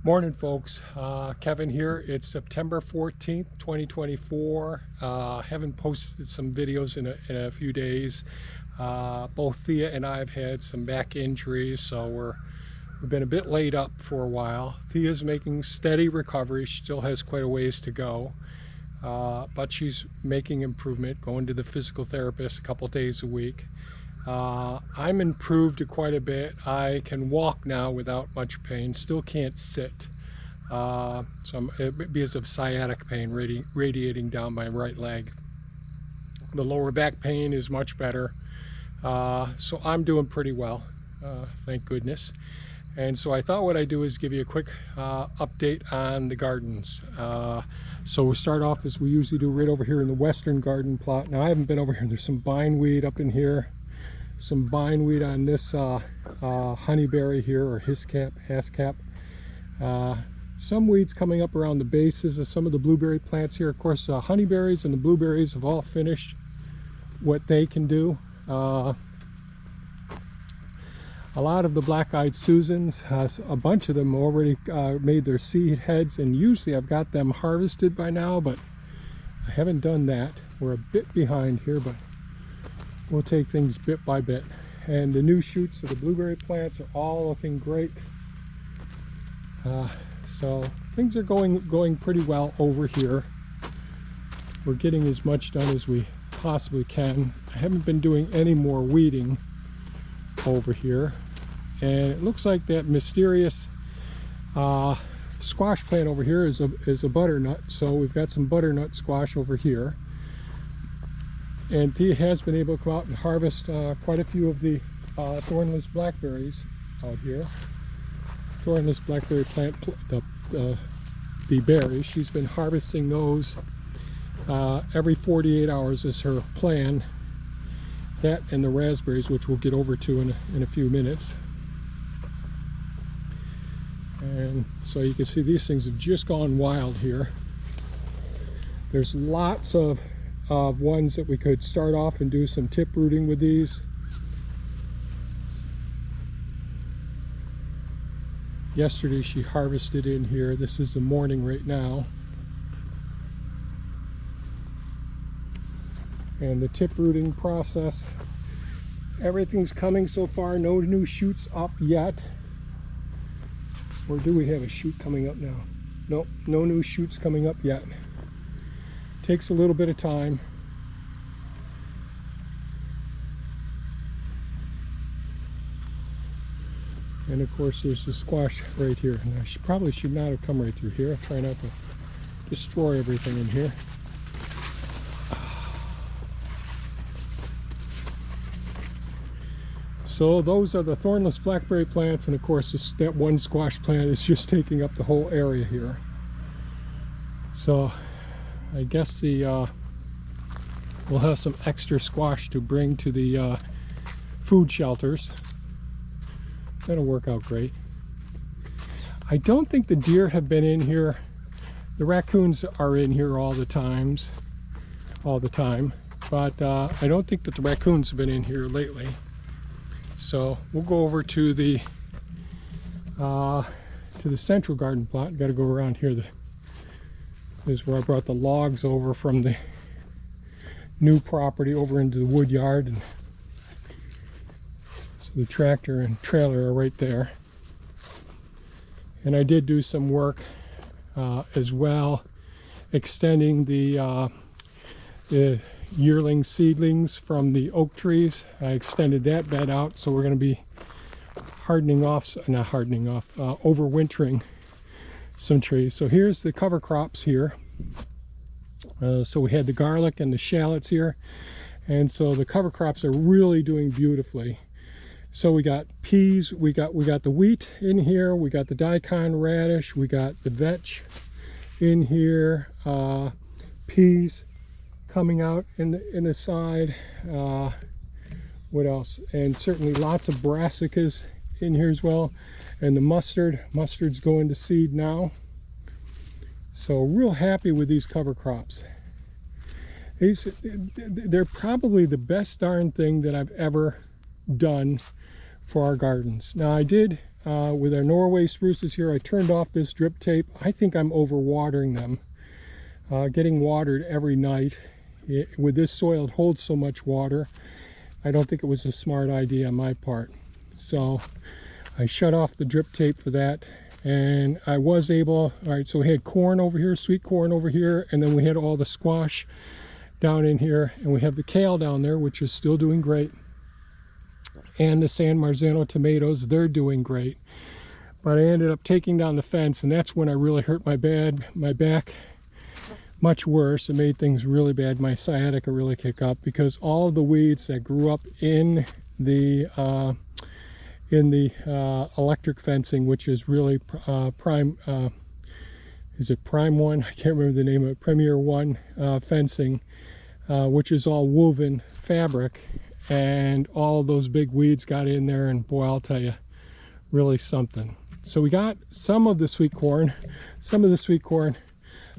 Morning, folks. Kevin here. It's September 14th, 2024. Haven't posted some videos in a few days. Both Thea and I have had some back injuries, so we've been a bit laid up for a while. Thea's making steady recovery. She still has quite a ways to go, but she's making improvement, going to the physical therapist a couple days a week. I'm improved quite a bit. I can walk now without much pain. Still can't sit. Because of sciatic pain radiating down my right leg. The lower back pain is much better. So I'm doing pretty well, thank goodness. And so I thought what I'd do is give you a quick update on the gardens. So we'll start off as we usually do, right over here in the western garden plot. Now I haven't been over here. There's some bindweed up in here. Some bindweed on this honeyberry here, or hascap. Some weeds coming up around the bases of some of the blueberry plants here. Of course, honeyberries and the blueberries have all finished what they can do. A lot of the black-eyed Susans, a bunch of them already made their seed heads, and usually I've got them harvested by now, but I haven't done that. We're a bit behind here, but we'll take things bit by bit. And the new shoots of the blueberry plants are all looking great. So things are going pretty well over here. We're getting as much done as we possibly can. I haven't been doing any more weeding over here. And it looks like that mysterious squash plant over here is a butternut. So we've got some butternut squash over here. And Thea has been able to come out and harvest quite a few of the thornless blackberries out here. Thornless blackberry plant, the berries. She's been harvesting those every 48 hours is her plan. That and the raspberries, which we'll get over to in a few minutes. And so you can see these things have just gone wild here. There's lots of ones that we could start off and do some tip rooting with these. Yesterday she harvested in here. This is the morning right now. And the tip rooting process, everything's coming so far. No new shoots up yet. Or do we have a shoot coming up now? Nope, no new shoots coming up yet. Takes a little bit of time. And of course there's the squash right here. And I probably should not have come right through here. I'll try not to destroy everything in here. So those are the thornless blackberry plants, and of course that one squash plant is just taking up the whole area here. So I guess we'll have some extra squash to bring to the food shelters. That'll work out great. I don't think the deer have been in here. The raccoons are in here all the time, but I don't think that the raccoons have been in here lately. So we'll go over to the central garden plot. Got to go around here. This is where I brought the logs over from the new property over into the wood yard, and so the tractor and trailer are right there. And I did do some work as well, extending the yearling seedlings from the oak trees. I extended that bed out, so we're going to be overwintering some trees. So here's the cover crops here. So we had the garlic and the shallots here, and so the cover crops are really doing beautifully. So we got peas, we got the wheat in here, we got the daikon radish, we got the vetch in here, peas coming out in the side. What else? And certainly lots of brassicas in here as well. And the mustard's going to seed now. So real happy with these cover crops. They're probably the best darn thing that I've ever done for our gardens. Now I did with our Norway spruces here. I turned off this drip tape. I think I'm overwatering them. Getting watered every night. With this soil, it holds so much water. I don't think it was a smart idea on my part. So I shut off the drip tape for that. And I was able, all right, so we had corn over here, sweet corn over here, and then we had all the squash down in here, and we have the kale down there, which is still doing great. And the San Marzano tomatoes, they're doing great. But I ended up taking down the fence, and that's when I really hurt my back much worse. It made things really bad. My sciatica really kicked up because all of the weeds that grew up in the electric fencing, which is really prime, is it Prime One? I can't remember the name of it. Premier One fencing, which is all woven fabric, and all of those big weeds got in there, and boy, I'll tell you, really something. So we got some of the sweet corn.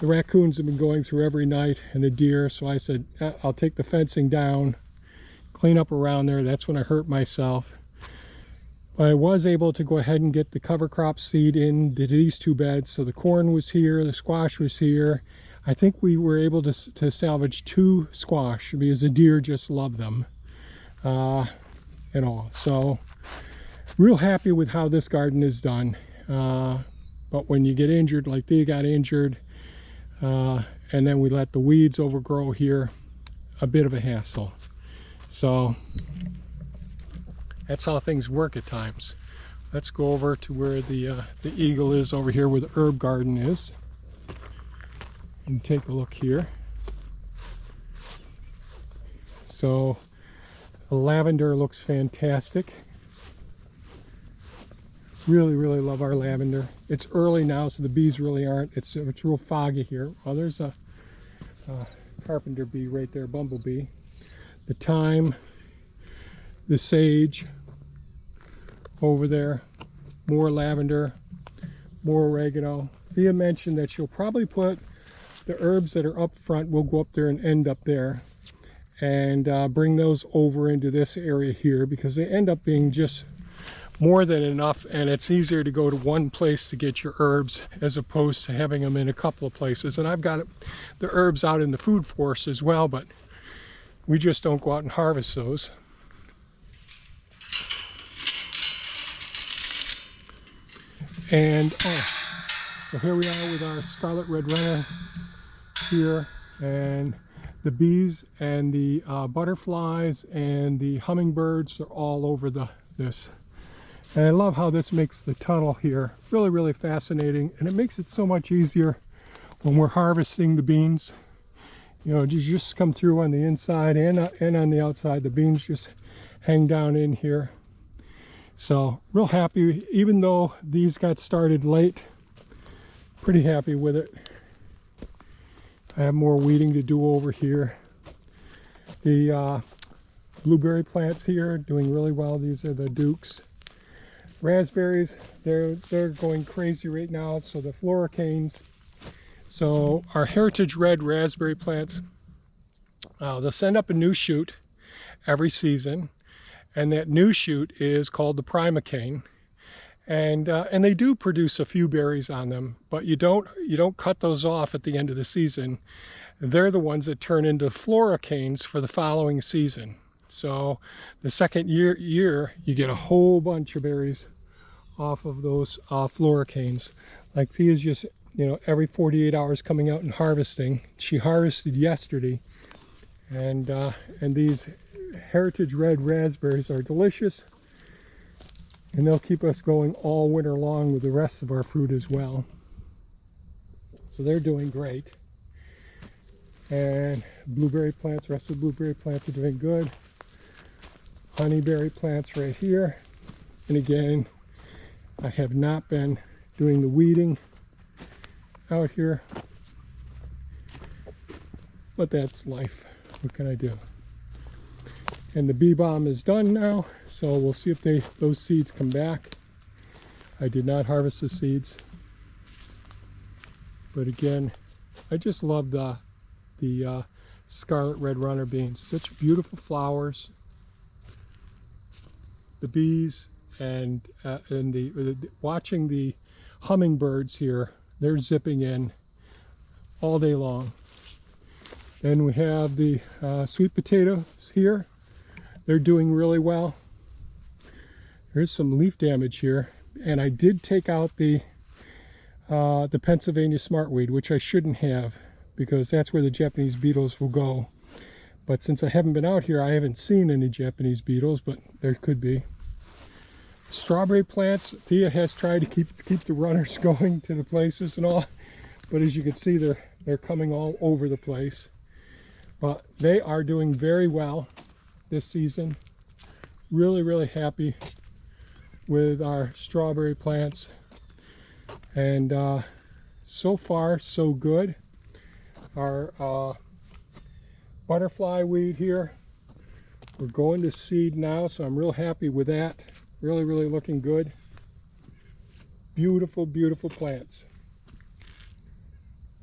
The raccoons have been going through every night, and the deer, so I said, I'll take the fencing down, clean up around there. That's when I hurt myself. But I was able to go ahead and get the cover crop seed into these two beds. So the corn was here, the squash was here. I think we were able to salvage 2 squash because the deer just love them and all. So real happy with how this garden is done. But when you get injured, like they got injured, and then we let the weeds overgrow here, a bit of a hassle. So that's how things work at times. Let's go over to where the eagle is over here, where the herb garden is, and take a look here. So the lavender looks fantastic. Really love our lavender. It's early now, so the bees really aren't. It's real foggy here. Oh, there's a carpenter bee right there, bumblebee. The thyme, the sage over there, more lavender, more oregano. Thea mentioned that she'll probably put the herbs that are up front, will go up there and end up there, and bring those over into this area here, because they end up being just more than enough, and it's easier to go to one place to get your herbs as opposed to having them in a couple of places. And I've got the herbs out in the food forest as well, but we just don't go out and harvest those. And so here we are with our scarlet red runner here, and the bees and the butterflies and the hummingbirds are all over this. And I love how this makes the tunnel here really fascinating, and it makes it so much easier when we're harvesting the beans. You know, you just come through on the inside and on the outside. The beans just hang down in here. So real happy, even though these got started late, pretty happy with it. I have more weeding to do over here. The blueberry plants here doing really well. These are the Dukes. Raspberries, they're going crazy right now, so the floricanes. So our heritage red raspberry plants, they'll send up a new shoot every season, and that new shoot is called the primocane, and they do produce a few berries on them, but you don't cut those off at the end of the season. They're the ones that turn into floricanes for the following season. So the second year you get a whole bunch of berries off of those floricanes. Like Thea's just, you know, every 48 hours coming out and harvesting. She harvested yesterday, and these heritage red raspberries are delicious, and they'll keep us going all winter long with the rest of our fruit as well. So they're doing great. And blueberry plants, rest of the blueberry plants are doing good. Honeyberry plants right here. And again, I have not been doing the weeding out here, but that's life. What can I do? And the bee balm is done now, so we'll see if those seeds come back. I did not harvest the seeds, but again, I just love the scarlet red runner beans. Such beautiful flowers. The bees and watching the hummingbirds here. They're zipping in all day long. Then we have the sweet potatoes here. They're doing really well. There's some leaf damage here, and I did take out the Pennsylvania smartweed, which I shouldn't have, because that's where the Japanese beetles will go. But since I haven't been out here, I haven't seen any Japanese beetles, but there could be. Strawberry plants, Thea has tried to keep the runners going to the places and all, but as you can see, they're coming all over the place. But they are doing very well this season. Really, really happy with our strawberry plants. And so far, so good. Our butterfly weed here, we're going to seed now, so I'm real happy with that. Really, really looking good. Beautiful, beautiful plants.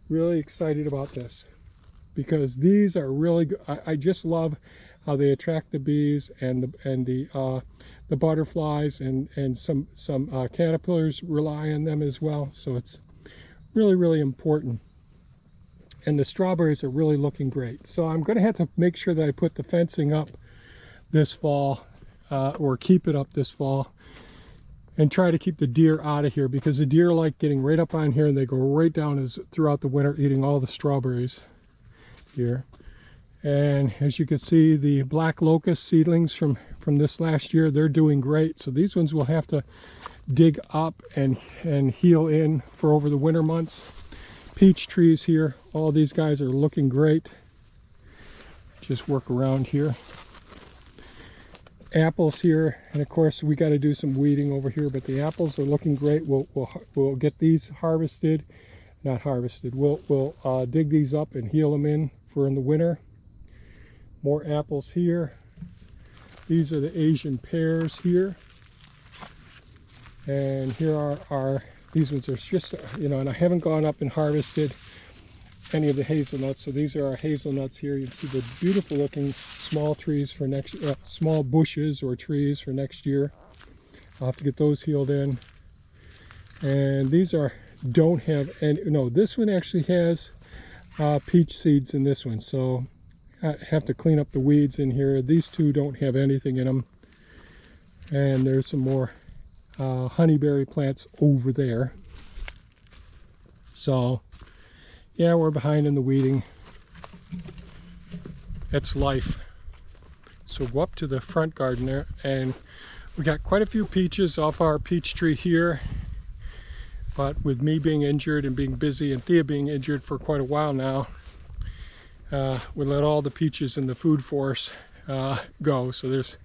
Really excited about this, because these are really good. I just love how they attract the bees and the butterflies, and some caterpillars rely on them as well. So it's really, really important. And the strawberries are really looking great. So I'm going to have to make sure that I put the fencing up this fall, or keep it up this fall, and try to keep the deer out of here, because the deer like getting right up on here, and they go right down throughout the winter, eating all the strawberries here. And as you can see, the black locust seedlings from this last year, they're doing great. So these ones will have to dig up and heal in for over the winter months. Peach trees here, all these guys are looking great. Just work around here. Apples here, and of course we got to do some weeding over here, but the apples are looking great. We'll get these harvested, not harvested. We'll dig these up and heal them in the winter. More apples here. These are the Asian pears here, and here are these ones are just, and I haven't gone up and harvested any of the hazelnuts. So these are our hazelnuts here. You can see the beautiful looking small trees for next, small bushes or trees for next year. I'll have to get those healed in. And these don't have any, no, this one actually has peach seeds in this one. So I have to clean up the weeds in here. These two don't have anything in them. And there's some more honeyberry plants over there. So yeah, we're behind in the weeding. It's life. So go up to the front garden there, and we got quite a few peaches off our peach tree here. But with me being injured and being busy, and Thea being injured for quite a while now, we let all the peaches in the food forest go. So there's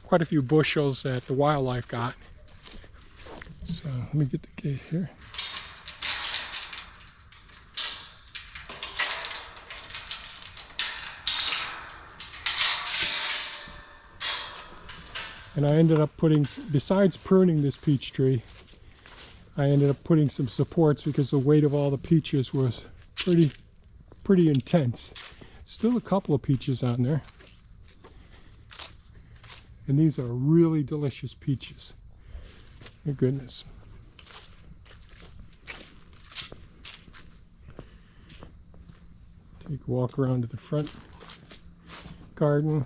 quite a few bushels that the wildlife got. So let me get the gate here. And I ended up putting, besides pruning this peach tree, I ended up putting some supports, because the weight of all the peaches was pretty intense. Still a couple of peaches on there. And these are really delicious peaches. My goodness. Take a walk around to the front garden.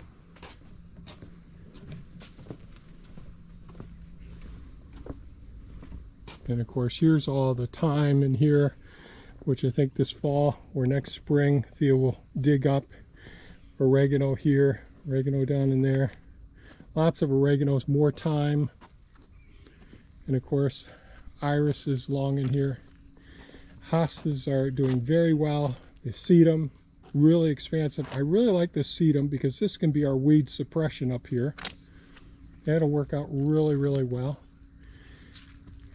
And of course, here's all the thyme in here, which I think this fall or next spring, Thea will dig up. Oregano here, oregano down in there. Lots of oreganos, more thyme. And of course, iris is long in here. Hostas are doing very well. The sedum, really expansive. I really like this sedum, because this can be our weed suppression up here. That'll work out really, really well.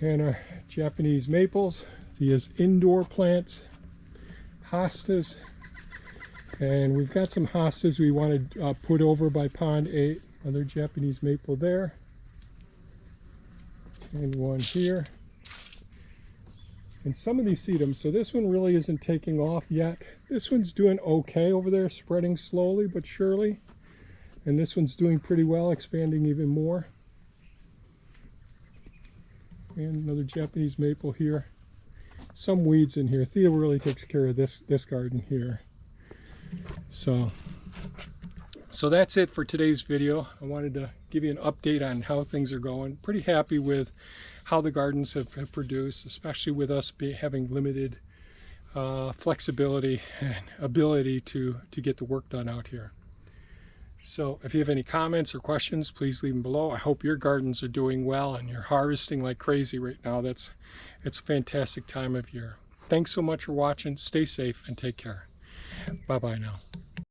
And our Japanese maples, these indoor plants, hostas, and we've got some hostas we want to put over by Pond 8. Another Japanese maple there, and one here, and some of these sedums. So this one really isn't taking off yet. This one's doing okay over there, spreading slowly but surely, and this one's doing pretty well, expanding even more. and another Japanese maple here. Some weeds in here. Thea really takes care of this garden here. So that's it for today's video. I wanted to give you an update on how things are going. Pretty happy with how the gardens have produced, especially with us having limited flexibility and ability to get the work done out here. So if you have any comments or questions, please leave them below. I hope your gardens are doing well and you're harvesting like crazy right now. It's a fantastic time of year. Thanks so much for watching. Stay safe and take care. Bye-bye now.